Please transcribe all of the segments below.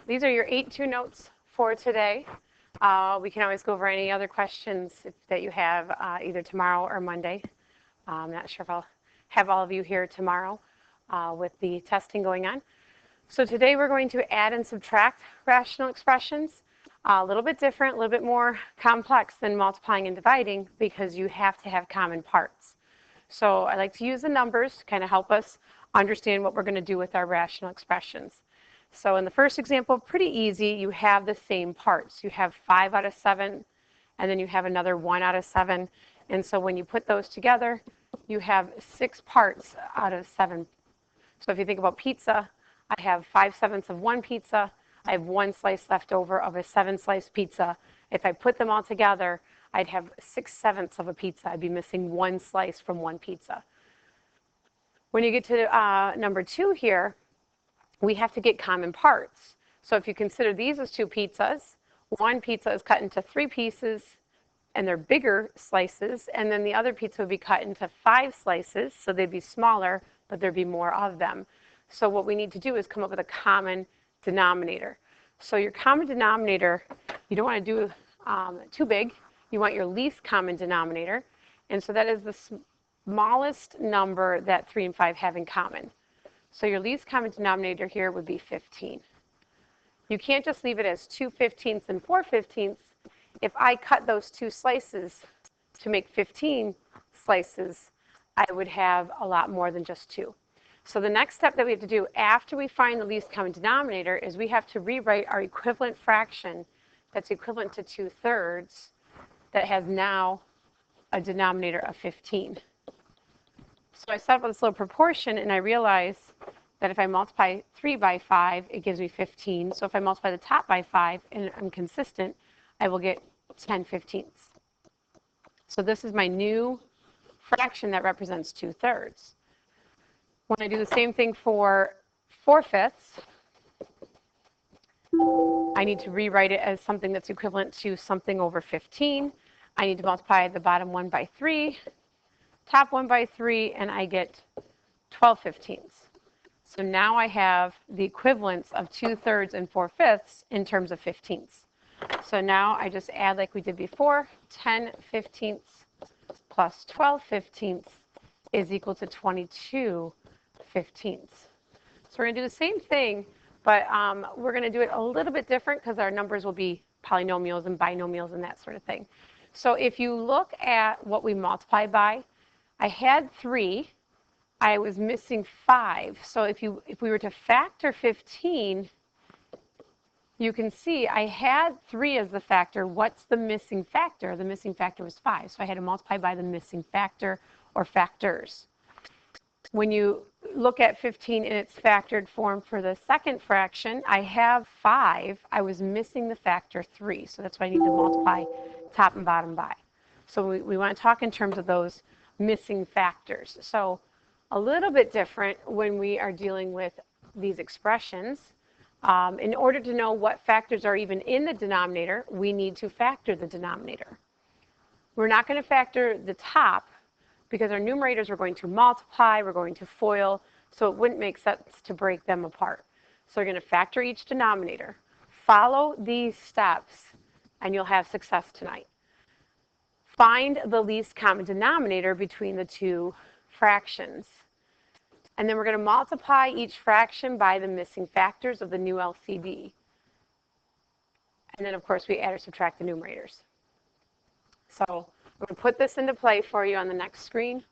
these are your 8-2 notes for today. We can always go over any other questions that you have either tomorrow or Monday. I'm not sure if I'll have all of you here tomorrow with the testing going on. So today we're going to add and subtract rational expressions. A little bit different, a little bit more complex than multiplying and dividing because you have to have common parts. So I like to use the numbers to kind of help us understand what we're going to do with our rational expressions. So in the first example, pretty easy, you have the same parts. You have 5 out of 7, and then you have another 1 out of 7. And so when you put those together, you have 6 parts out of 7. So if you think about pizza, I have 5/7 of one pizza. I have 1 slice left over of a 7-slice pizza. If I put them all together, I'd have 6/7 of a pizza. I'd be missing 1 slice from one pizza. When you get to number 2 here, we have to get common parts. So if you consider these as 2 pizzas, one pizza is cut into 3 pieces, and they're bigger slices, and then the other pizza would be cut into 5 slices, so they'd be smaller, but there'd be more of them. So what we need to do is come up with a common denominator. So your common denominator, you don't want to do too big. You want your least common denominator, and so that is the smallest number that 3 and 5 have in common. So your least common denominator here would be 15. You can't just leave it as 2/15 and 4/15. If I cut those 2 slices to make 15 slices, I would have a lot more than just 2. So the next step that we have to do after we find the least common denominator is we have to rewrite our equivalent fraction that's equivalent to 2/3 that has now a denominator of 15. So I set up this little proportion, and I realize that if I multiply 3 by 5, it gives me 15. So if I multiply the top by 5 and I'm consistent, I will get 10/15. So this is my new fraction that represents 2/3. When I do the same thing for 4/5, I need to rewrite it as something that's equivalent to something over 15. I need to multiply the bottom 1 by 3, top 1 by 3, and I get 12/15. So now I have the equivalence of 2/3 and 4/5 in terms of 15ths. So now I just add like we did before, 10/15 plus 12/15 is equal to 22/15. So we're going to do the same thing, but we're going to do it a little bit different because our numbers will be polynomials and binomials and that sort of thing. So if you look at what we multiply by, I had 3. I was missing 5. So if we were to factor 15, you can see I had 3 as the factor. What's the missing factor? The missing factor was 5. So I had to multiply by the missing factor or factors. When you look at 15 in its factored form for the second fraction, I have 5. I was missing the factor 3. So that's what I need to multiply top and bottom by. So we want to talk in terms of those missing factors. So a little bit different when we are dealing with these expressions. In order to know what factors are even in the denominator, we need to factor the denominator. We're not going to factor the top because our numerators are going to multiply, we're going to FOIL, so it wouldn't make sense to break them apart. So we're going to factor each denominator. Follow these steps and you'll have success tonight. Find the least common denominator between the 2 fractions. And then we're going to multiply each fraction by the missing factors of the new LCD. And then, of course, we add or subtract the numerators. So I'm going to put this into play for you on the next screen.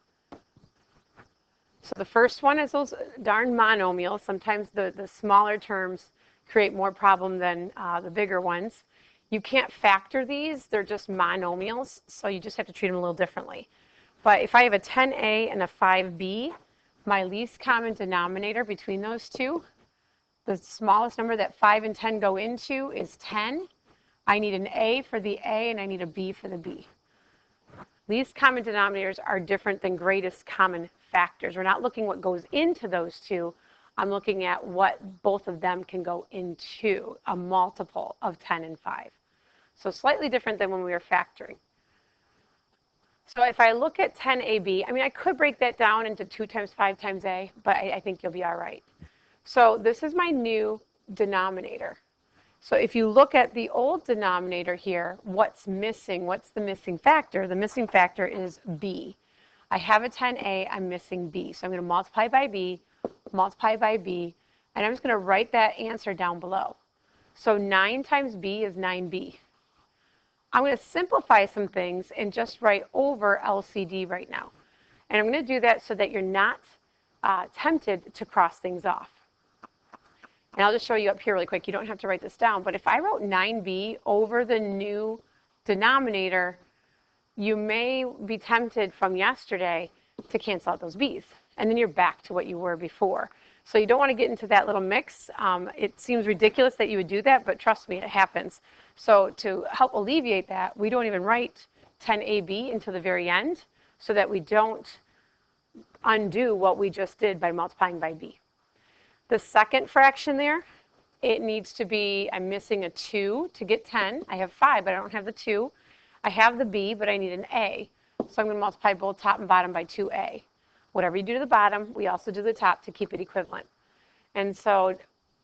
So the first one is those darn monomials. Sometimes the smaller terms create more problem than the bigger ones. You can't factor these. They're just monomials, so you just have to treat them a little differently. But if I have a 10a and a 5b, my least common denominator between those two, the smallest number that 5 and 10 go into is 10. I need an a for the a and I need a b for the b. Least common denominators are different than greatest common factors. We're not looking what goes into those two. I'm looking at what both of them can go into, a multiple of 10 and 5. So slightly different than when we were factoring. So if I look at 10ab, I mean, I could break that down into 2 times 5 times a, but I think you'll be all right. So this is my new denominator. So if you look at the old denominator here, what's missing? What's the missing factor? The missing factor is b. I have a 10a, I'm missing b. So I'm going to multiply by b, and I'm just going to write that answer down below. So 9 times b is 9b. I'm going to simplify some things and just write over LCD right now. And I'm going to do that so that you're not tempted to cross things off. And I'll just show you up here really quick. You don't have to write this down. But if I wrote 9b over the new denominator, you may be tempted from yesterday to cancel out those b's. And then you're back to what you were before. So you don't want to get into that little mix. It seems ridiculous that you would do that, but trust me, it happens. So to help alleviate that, we don't even write 10ab until the very end so that we don't undo what we just did by multiplying by b. The second fraction there, it needs to be, I'm missing a 2 to get 10. I have 5, but I don't have the 2. I have the b, but I need an a. So I'm going to multiply both top and bottom by 2a. Whatever you do to the bottom, we also do the top to keep it equivalent. And so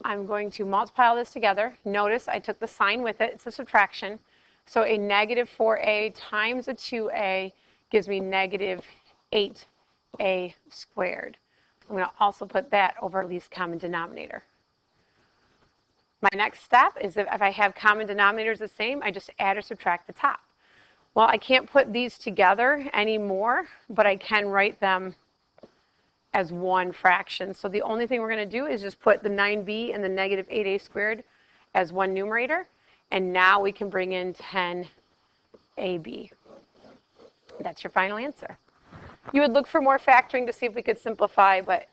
I'm going to multiply all this together. Notice I took the sign with it. It's a subtraction. So a negative 4a times a 2a gives me negative 8a squared. I'm going to also put that over least common denominator. My next step is if I have common denominators the same, I just add or subtract the top. Well, I can't put these together anymore, but I can write them as one fraction. So the only thing we're going to do is just put the 9b and the negative 8a squared as one numerator. And now we can bring in 10ab. That's your final answer. You would look for more factoring to see if we could simplify, but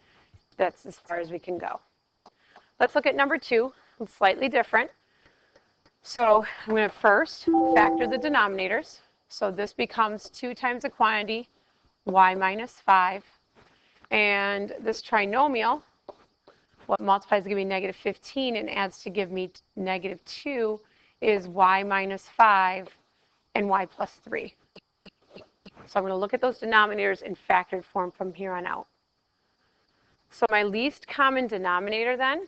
that's as far as we can go. Let's look at number 2. It's slightly different. So I'm going to first factor the denominators. So this becomes 2 times the quantity, y minus 5. And this trinomial, what multiplies to give me negative 15 and adds to give me negative 2 is y minus 5 and y plus 3. So I'm going to look at those denominators in factored form from here on out. So my least common denominator then,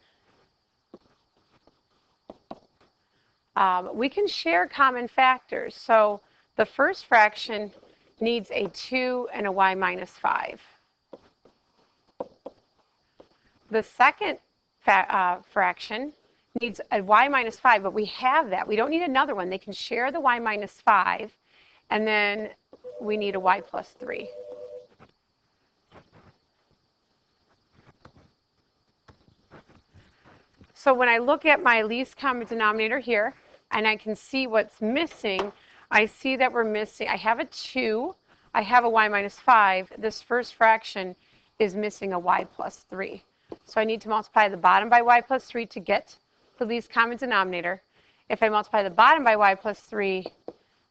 we can share common factors. So the first fraction needs a 2 and a y minus 5. The second fraction needs a y minus 5, but we have that. We don't need another one. They can share the y minus 5, and then we need a y plus 3. So when I look at my least common denominator here, and I can see what's missing, I see that we're missing, I have a 2, I have a y minus 5. This first fraction is missing a y plus 3. So I need to multiply the bottom by y plus 3 to get the least common denominator. If I multiply the bottom by y plus 3,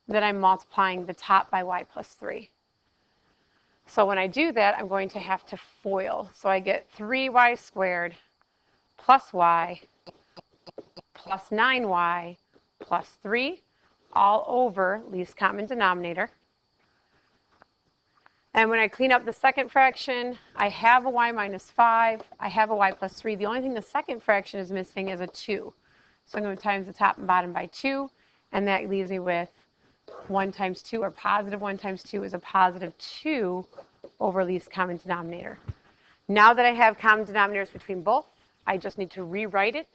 then I'm multiplying the top by y plus 3. So when I do that, I'm going to have to FOIL. So I get 3y squared plus y plus 9y plus 3 all over least common denominator. And when I clean up the second fraction, I have a y minus 5, I have a y plus 3. The only thing the second fraction is missing is a 2. So I'm going to times the top and bottom by 2, and that leaves me with 1 times 2, or positive 1 times 2 is a positive 2 over least common denominator. Now that I have common denominators between both, I just need to rewrite it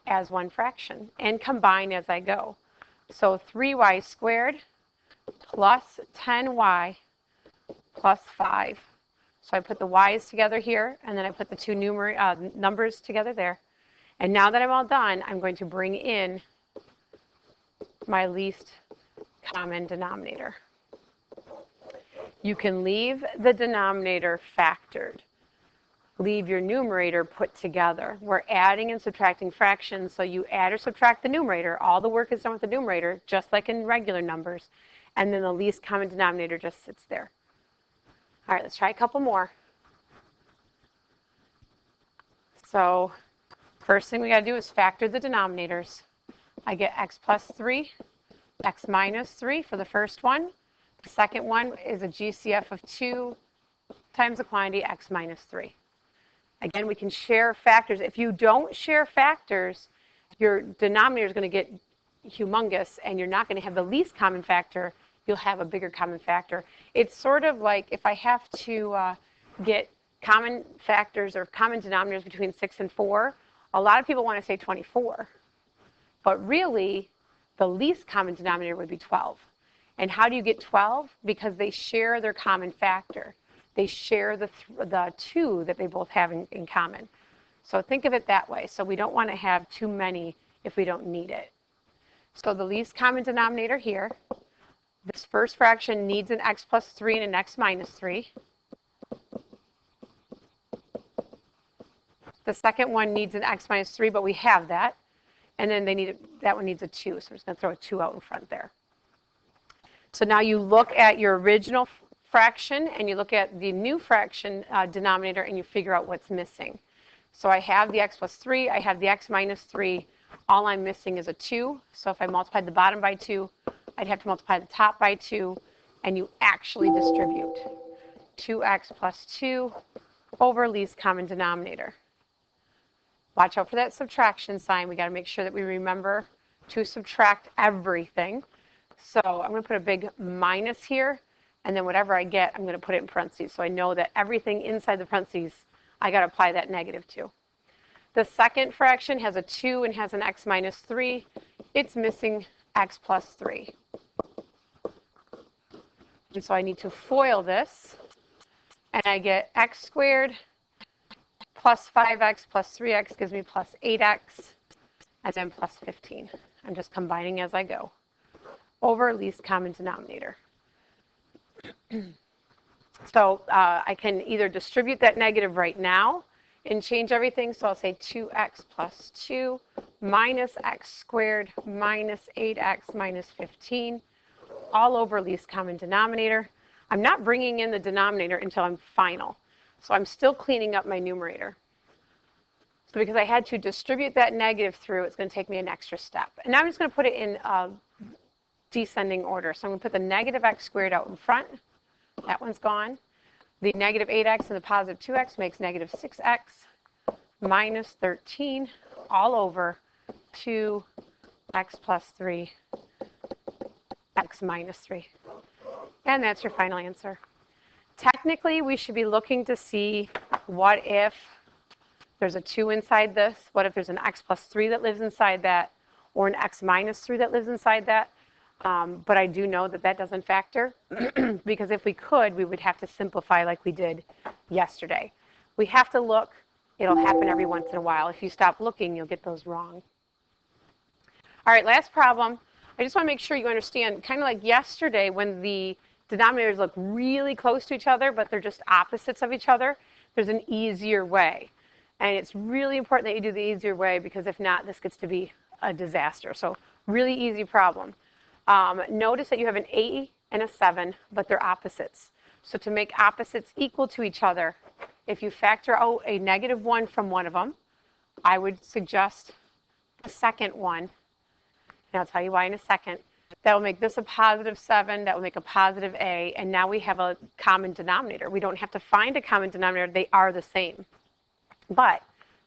as one fraction and combine as I go. So 3y squared plus 10y plus 5. So I put the y's together here, and then I put the two numbers together there. And now that I'm all done, I'm going to bring in my least common denominator. You can leave the denominator factored. Leave your numerator put together. We're adding and subtracting fractions, so you add or subtract the numerator. All the work is done with the numerator, just like in regular numbers. And then the least common denominator just sits there. All right, let's try a couple more. So first thing we got to do is factor the denominators. I get x plus 3, x minus 3 for the first one. The second one is a GCF of 2 times the quantity x minus 3. Again, we can share factors. If you don't share factors, your denominator is going to get humongous, and you're not going to have the least common factor. You'll have a bigger common factor. It's sort of like if I have to get common factors or common denominators between 6 and 4, a lot of people want to say 24. But really, the least common denominator would be 12. And how do you get 12? Because they share their common factor. They share the 2 that they both have in common. So think of it that way. So we don't want to have too many if we don't need it. So the least common denominator here, this first fraction needs an x plus 3 and an x minus 3. The second one needs an x minus 3, but we have that. And then that one needs a 2, so I'm just going to throw a 2 out in front there. So now you look at your original fraction and you look at the new fraction denominator and you figure out what's missing. So I have the x plus 3, I have the x minus 3. All I'm missing is a 2. So if I multiplied the bottom by 2, I'd have to multiply the top by 2, and you actually distribute 2x plus 2 over least common denominator. Watch out for that subtraction sign. We got to make sure that we remember to subtract everything. So I'm going to put a big minus here, and then whatever I get, I'm going to put it in parentheses. So I know that everything inside the parentheses, I got to apply that negative to. The second fraction has a 2 and has an x minus 3. It's missing x plus 3. And so I need to FOIL this, and I get x squared plus 5x plus 3x gives me plus 8x, and then plus 15. I'm just combining as I go over least common denominator. So I can either distribute that negative right now and change everything. So I'll say 2x plus 2 minus x squared minus 8x minus 15 all over least common denominator. I'm not bringing in the denominator until I'm final. So I'm still cleaning up my numerator. So because I had to distribute that negative through, it's going to take me an extra step. And now I'm just going to put it in descending order. So I'm going to put the negative x squared out in front. That one's gone. The negative 8x and the positive 2x makes negative 6x minus 13 all over 2x plus 3, x minus 3. And that's your final answer. Technically, we should be looking to see what if there's a 2 inside this, what if there's an x plus 3 that lives inside that, or an x minus 3 that lives inside that. But I do know that that doesn't factor, because if we could, we would have to simplify like we did yesterday. We have to look. It'll happen every once in a while. If you stop looking, you'll get those wrong. All right, last problem. I just want to make sure you understand, kind of like yesterday when the denominators look really close to each other, but they're just opposites of each other, there's an easier way. And it's really important that you do the easier way, because if not, this gets to be a disaster. So really easy problem. Notice that you have an 8 and a 7, but they're opposites. So to make opposites equal to each other, if you factor out a negative 1 from one of them, I would suggest the second one. And I'll tell you why in a second. That will make this a positive 7. That will make a positive a. And now we have a common denominator. We don't have to find a common denominator. They are the same. But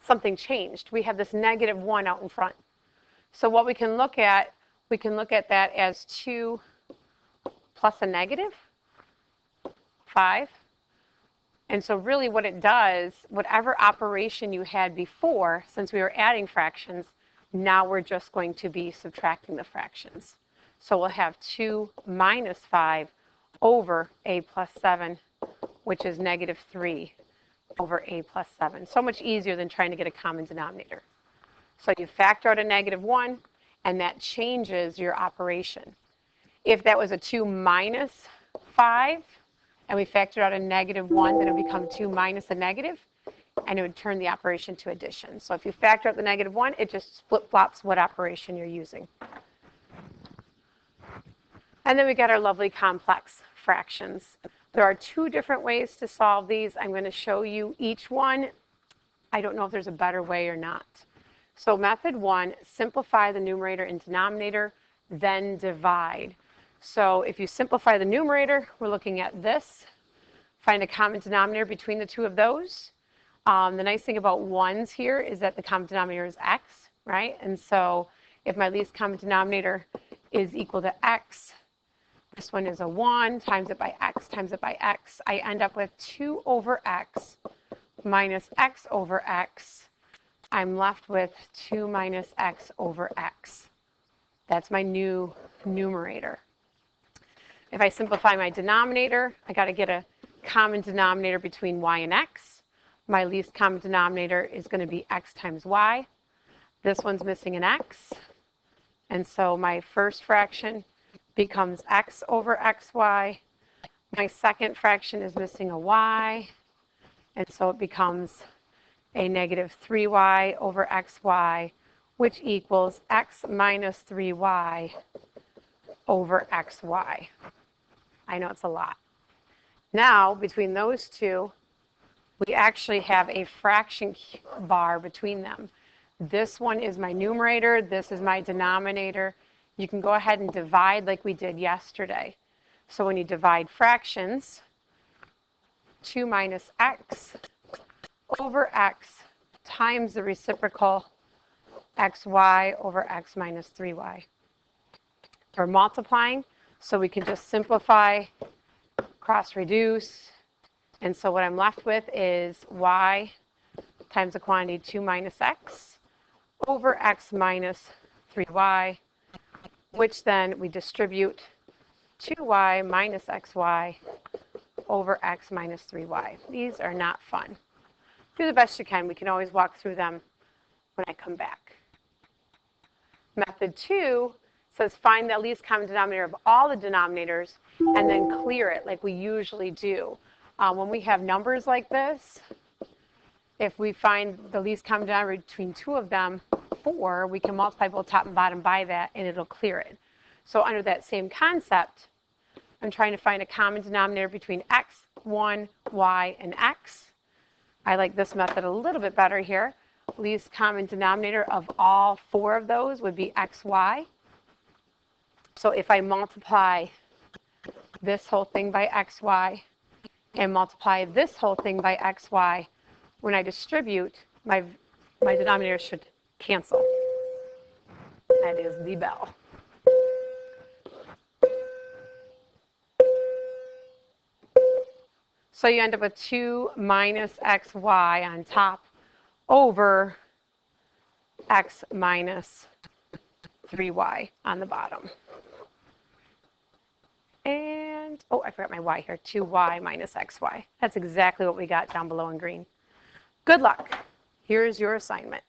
something changed. We have this negative 1 out in front. So what we can look at that as 2 plus a negative 5. And so really what it does, whatever operation you had before, since we were adding fractions, now we're just going to be subtracting the fractions. So we'll have 2 minus 5 over a plus 7, which is negative 3 over a plus 7. So much easier than trying to get a common denominator. So you factor out a negative 1, and that changes your operation. If that was a 2 minus 5, and we factored out a negative 1, then it would become 2 minus a negative, and it would turn the operation to addition. So if you factor out the negative 1, it just flip-flops what operation you're using. And then we got our lovely complex fractions. There are 2 different ways to solve these. I'm going to show you each one. I don't know if there's a better way or not. So method 1, simplify the numerator and denominator, then divide. So if you simplify the numerator, we're looking at this. Find a common denominator between the 2 of those. The nice thing about 1s here is that the common denominator is x. right? And so if my least common denominator is equal to x, this one is a 1, times it by x, times it by x, I end up with 2 over x minus x over x. I'm left with 2 minus x over x. That's my new numerator. If I simplify my denominator, I got to get a common denominator between y and x. My least common denominator is going to be x times y. This one's missing an x. And so my first fraction becomes x over xy. My second fraction is missing a y. And so it becomes a negative 3y over xy, which equals x minus 3y over xy. I know it's a lot. Now, between those two, we actually have a fraction bar between them. This one is my numerator, this is my denominator. You can go ahead and divide like we did yesterday. So when you divide fractions, 2 minus x over x times the reciprocal xy over x minus 3y. We're multiplying, so we can just simplify, cross reduce, and so what I'm left with is y times the quantity 2 minus x over x minus 3y, which then we distribute 2y minus xy over x minus 3y. These are not fun. Do the best you can. We can always walk through them when I come back. Method 2 says find the least common denominator of all the denominators and then clear it like we usually do. When we have numbers like this, if we find the least common denominator between two of them, 4, we can multiply both top and bottom by that and it'll clear it. So under that same concept, I'm trying to find a common denominator between x, 1, y, and x. I like this method a little bit better here. Least common denominator of all 4 of those would be xy. So if I multiply this whole thing by xy and multiply this whole thing by xy, when I distribute, my denominator should cancel. That is the bell. So you end up with 2 minus xy on top over x minus 3y on the bottom. And, oh, I forgot my y here, 2y minus xy. That's exactly what we got down below in green. Good luck. Here's your assignment.